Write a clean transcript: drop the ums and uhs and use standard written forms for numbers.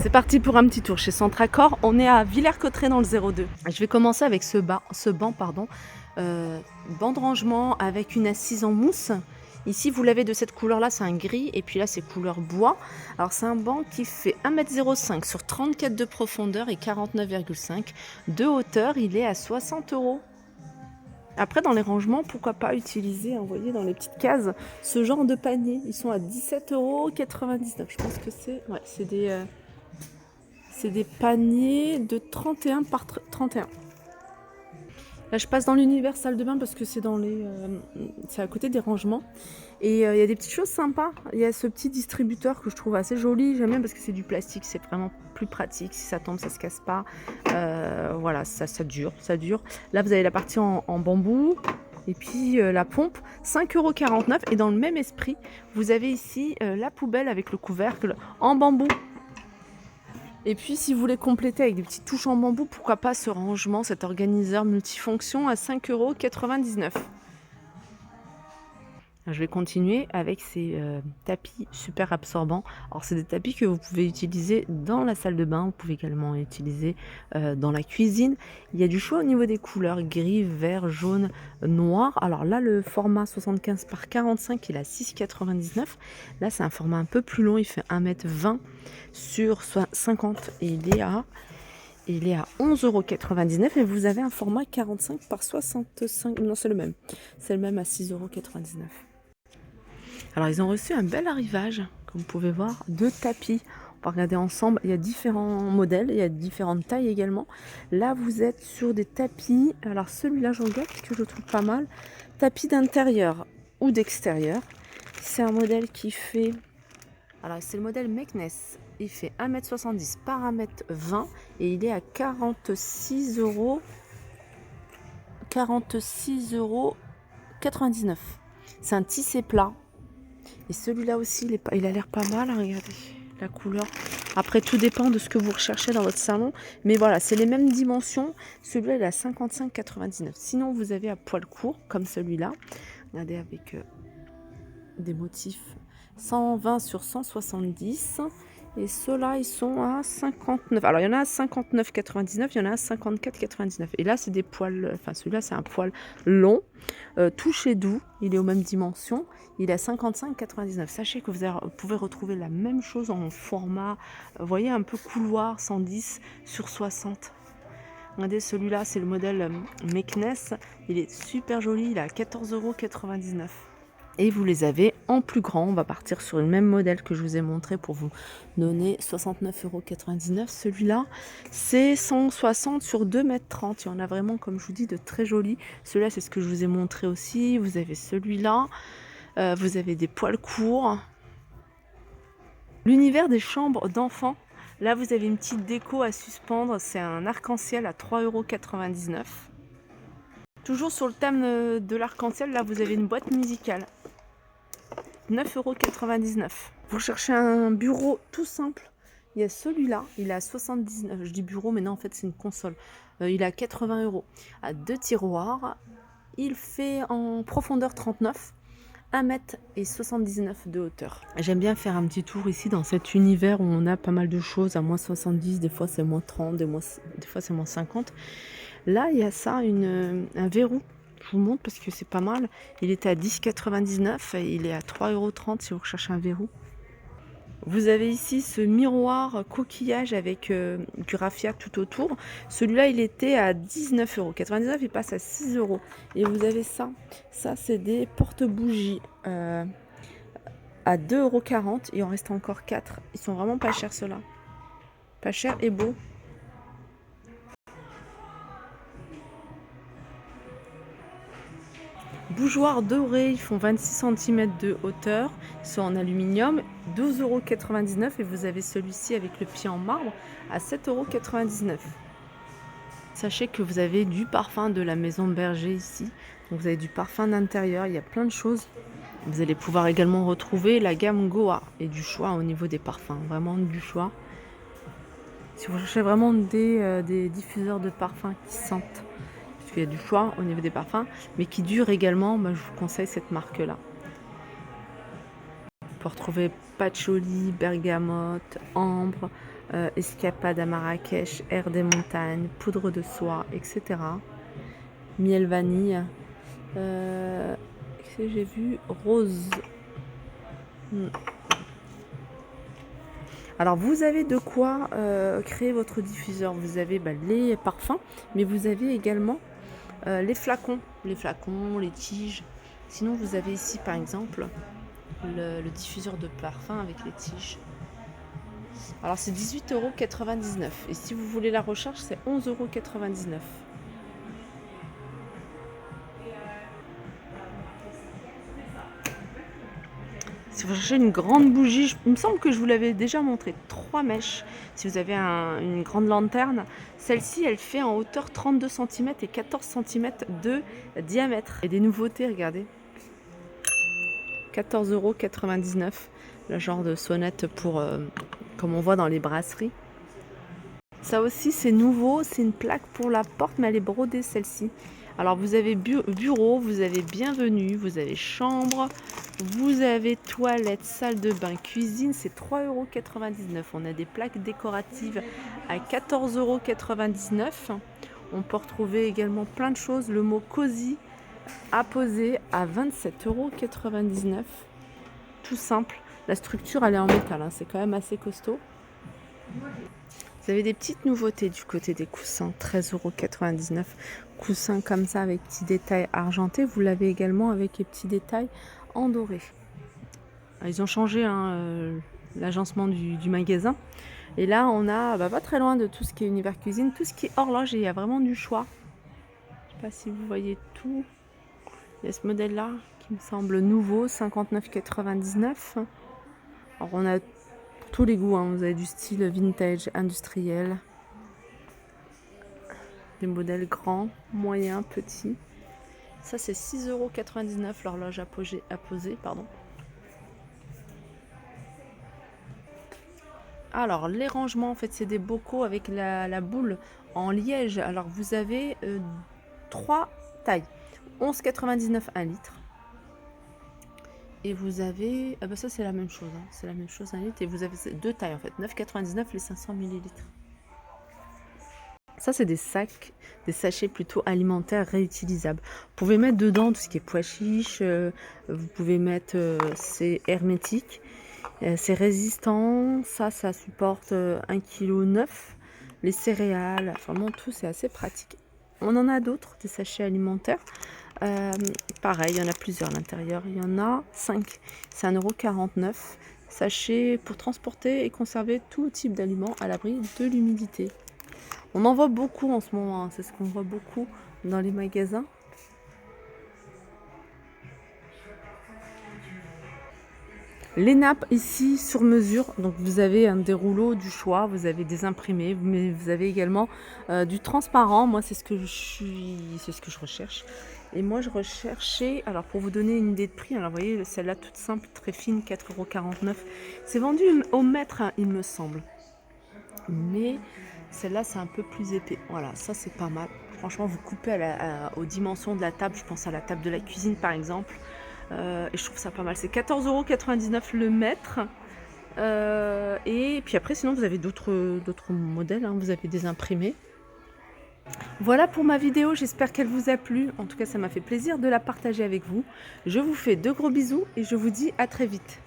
C'est parti pour un petit tour chez Centracor. On est à Villers-Cotterêts dans le 02. Je vais commencer avec ce banc, banc de rangement avec une assise en mousse. Ici, vous l'avez de cette couleur-là, c'est un gris. Et puis là, c'est couleur bois. Alors, c'est un banc qui fait 1,05 m sur 34 de profondeur et 49,5 de hauteur. Il est à 60 €. Après, dans les rangements, pourquoi pas utiliser, vous voyez, dans les petites cases, ce genre de panier. Ils sont à 17,99 €. Je pense que c'est des paniers de 31 par 31. Là, je passe dans l'univers salle de bain parce que c'est c'est à côté des rangements. Et il y a des petites choses sympas. Il y a ce petit distributeur que je trouve assez joli. J'aime bien parce que c'est du plastique. C'est vraiment plus pratique. Si ça tombe, ça se casse pas. Voilà, ça dure. Là, vous avez la partie en bambou. Et puis la pompe, 5,49 €. Et dans le même esprit, vous avez ici la poubelle avec le couvercle en bambou. Et puis, si vous voulez compléter avec des petites touches en bambou, pourquoi pas ce rangement, cet organiseur multifonction à 5,99 €. Je vais continuer avec ces tapis super absorbants. Alors, c'est des tapis que vous pouvez utiliser dans la salle de bain. Vous pouvez également utiliser dans la cuisine. Il y a du choix au niveau des couleurs, gris, vert, jaune, noir. Alors là, le format 75 par 45, il est à 6,99 €. Là, c'est un format un peu plus long. Il fait 1,20 m sur 50 et il est à 11,99 € et vous avez un format 45 par 65. Non, c'est le même. C'est le même à 6,99 €. Alors, ils ont reçu un bel arrivage, comme vous pouvez voir, de tapis. On va regarder ensemble. Il y a différents modèles, il y a différentes tailles également. Là, vous êtes sur des tapis. Alors, celui-là, je regarde que je le trouve pas mal. Tapis d'intérieur ou d'extérieur. C'est un modèle qui fait... Alors, c'est le modèle Meknès. Il fait 1,70 m par 1,20 m et il est à 46,99 €. C'est un tissé plat. Et celui-là aussi, il a l'air pas mal. Regardez la couleur. Après, tout dépend de ce que vous recherchez dans votre salon. Mais voilà, c'est les mêmes dimensions. Celui-là, il est à 55,99 €. Sinon, vous avez à poil court, comme celui-là. Regardez, avec des motifs 120 sur 170. Et ceux-là, ils sont à 59. Alors, il y en a à 59,99, il y en a à 54,99. Et là, c'est des poils... Enfin, celui-là, c'est un poil long, touché doux. Il est aux mêmes dimensions. Il est à 55,99. Sachez que vous pouvez retrouver la même chose en format, vous voyez, un peu couloir, 110 sur 60. Regardez, celui-là, c'est le modèle Meknès. Il est super joli. Il est à 14,99 €. Et vous les avez en plus grand. On va partir sur le même modèle que je vous ai montré pour vous donner 69,99 €. Celui-là, c'est 160 sur 2,30 m. Il y en a vraiment, comme je vous dis, de très jolis. Celui-là, c'est ce que je vous ai montré aussi. Vous avez celui-là. Vous avez des poils courts. L'univers des chambres d'enfants. Là, vous avez une petite déco à suspendre. C'est un arc-en-ciel à 3,99 €. Toujours sur le thème de l'arc-en-ciel, là, vous avez une boîte musicale. 9,99 €. Vous cherchez un bureau tout simple. Il y a celui-là, il est à 79. Je dis bureau, mais non, en fait, c'est une console. Il est à 80 €. À 2 tiroirs. Il fait en profondeur 39. 1,79 m de hauteur. J'aime bien faire un petit tour ici dans cet univers où on a pas mal de choses à moins 70, des fois c'est moins 30, des fois c'est moins 50. Là, il y a ça, un verrou. Je vous montre parce que c'est pas mal. Il était à 10,99 € et il est à 3,30 € si vous recherchez un verrou. Vous avez ici ce miroir coquillage avec du raffia tout autour. Celui-là, il était à 19,99 €. Il passe à 6 €. Et vous avez ça. Ça, c'est des porte-bougies à 2,40 €. Il en reste encore 4. Ils sont vraiment pas chers, ceux-là. Pas chers et beaux. Bougeoirs dorés, ils font 26 cm de hauteur, ils sont en aluminium, 12,99 € et vous avez celui-ci avec le pied en marbre à 7,99 €. Sachez que vous avez du parfum de la maison Berger ici, donc vous avez du parfum d'intérieur, il y a plein de choses. Vous allez pouvoir également retrouver la gamme Goa et du choix au niveau des parfums, vraiment du choix. Si vous cherchez vraiment des diffuseurs de parfums qui sentent, il y a du choix au niveau des parfums, mais qui dure également, je vous conseille cette marque-là. Vous pouvez retrouver patchouli, bergamote, ambre, escapade à Marrakech, air des montagnes, poudre de soie, etc. Miel vanille. Qu'est-ce que j'ai vu? Rose. Alors vous avez de quoi créer votre diffuseur. Vous avez les parfums, mais vous avez également les flacons, les tiges. Sinon vous avez ici par exemple le diffuseur de parfum avec les tiges. Alors c'est 18,99 € et si vous voulez la recharge c'est 11,99 €. Si vous cherchez une grande bougie, il me semble que je vous l'avais déjà montré, 3 mèches. Si vous avez une grande lanterne, celle-ci, elle fait en hauteur 32 cm et 14 cm de diamètre. Et des nouveautés, regardez. 14,99 €, le genre de sonnette pour, comme on voit dans les brasseries. Ça aussi, c'est nouveau, c'est une plaque pour la porte, mais elle est brodée celle-ci. Alors vous avez bureau, vous avez bienvenue, vous avez chambre, vous avez toilette, salle de bain, cuisine, c'est 3,99 €. On a des plaques décoratives à 14,99 €. On peut retrouver également plein de choses. Le mot cosy apposé à 27,99 €. Tout simple. La structure, elle est en métal, hein, c'est quand même assez costaud. Vous avez des petites nouveautés du côté des coussins, 13,99 €. Coussins comme ça avec petits détails argentés. Vous l'avez également avec les petits détails en doré. Ils ont changé l'agencement du magasin. Et là, on a pas très loin de tout ce qui est univers cuisine, tout ce qui est horloge. Et il y a vraiment du choix. Je ne sais pas si vous voyez tout. Il y a ce modèle-là qui me semble nouveau, 59,99 €. Alors on a tous les goûts, hein. Vous avez du style vintage, industriel, des modèles grands, moyens, petits. Ça c'est 6,99 € l'horloge apposée, pardon. Alors les rangements, en fait c'est des bocaux avec la boule en liège. Alors vous avez 3 tailles, 11,99 € 1 litre. Et vous avez, ça c'est la même chose, hein. C'est la même chose 1 litre. Et vous avez 2 tailles en fait, 9,99 € les 500 ml. Ça c'est des sacs, des sachets plutôt alimentaires réutilisables. Vous pouvez mettre dedans tout ce qui est pois chiches, vous pouvez mettre, c'est hermétique, c'est résistant, ça supporte 1,9 kg, les céréales, vraiment tout, c'est assez pratique. On en a d'autres, des sachets alimentaires. Pareil, il y en a plusieurs à l'intérieur. Il y en a 5. C'est 1,49 €. Sachet pour transporter et conserver tout type d'aliments à l'abri de l'humidité. On en voit beaucoup en ce moment, hein. C'est ce qu'on voit beaucoup dans les magasins. Les nappes ici sur mesure, donc vous avez des rouleaux du choix, vous avez des imprimés, mais vous avez également du transparent. Moi c'est ce que je recherche. Et moi je recherchais, alors pour vous donner une idée de prix, alors vous voyez celle-là toute simple, très fine, 4,49 €. C'est vendu au mètre, hein, il me semble. Mais celle-là c'est un peu plus épais. Voilà, ça c'est pas mal. Franchement vous coupez aux dimensions de la table, je pense à la table de la cuisine par exemple. Et je trouve ça pas mal. C'est 14,99 € le mètre. Et puis après, sinon, vous avez d'autres modèles, hein. Vous avez des imprimés. Voilà pour ma vidéo. J'espère qu'elle vous a plu. En tout cas, ça m'a fait plaisir de la partager avec vous. Je vous fais de gros bisous et je vous dis à très vite.